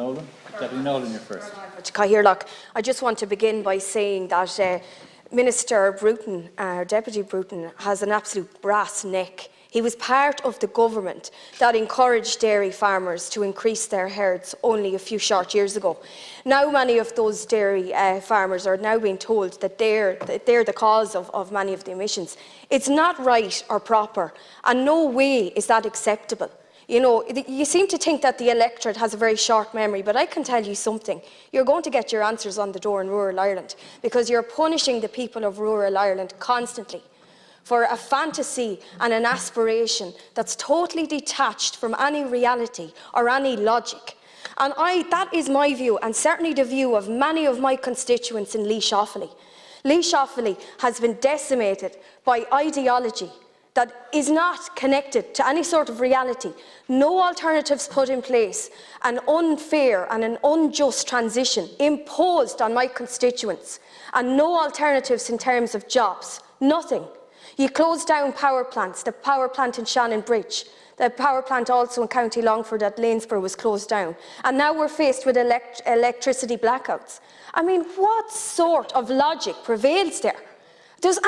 Nolan. Deputy Nolan, you're first. I just want to begin by saying that Minister Bruton, Deputy Bruton, has an absolute brass neck. He was part of the government that encouraged dairy farmers to increase their herds only a few short years ago. Now many of those dairy farmers are now being told that they're the cause of many of the emissions. It's not right or proper, and no way is that acceptable. You know, you seem to think that the electorate has a very short memory, but I can tell you something. You're going to get your answers on the door in rural Ireland, because you're punishing the people of rural Ireland constantly for a fantasy and an aspiration that's totally detached from any reality or any logic. And that is my view, and certainly the view of many of my constituents in Laois Offaly. Laois Offaly has been decimated by ideology that is not connected to any sort of reality. No alternatives put in place, an unfair and an unjust transition imposed on my constituents, and no alternatives in terms of jobs. Nothing. You closed down power plants. The power plant in Shannon Bridge, the power plant also in County Longford at Lanesborough was closed down. And now we're faced with electricity blackouts. I mean, what sort of logic prevails there? Is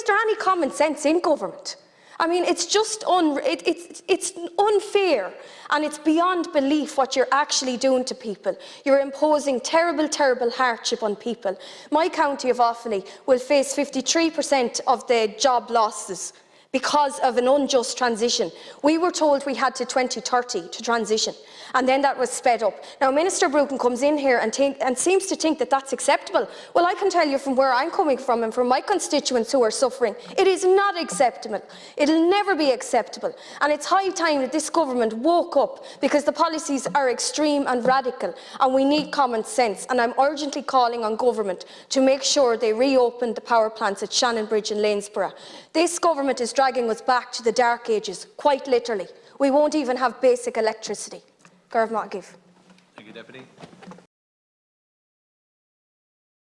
there any common sense in government? I mean, it's just it's unfair, and it's beyond belief what you're actually doing to people. You're imposing terrible, terrible hardship on people. My county of Offaly will face 53% of the job losses because of an unjust transition. We were told we had to 2030 to transition, and then that was sped up. Now, Minister Bruton comes in here and seems to think that that's acceptable. Well, I can tell you from where I'm coming from and from my constituents who are suffering, it is not acceptable. It'll never be acceptable. And it's high time that this government woke up, because the policies are extreme and radical, and we need common sense. And I'm urgently calling on government to make sure they reopen the power plants at Shannon Bridge and Lanesborough. This government is dragging us back to the dark ages, quite literally. We won't even have basic electricity. Garv Matt give. Thank you, Deputy.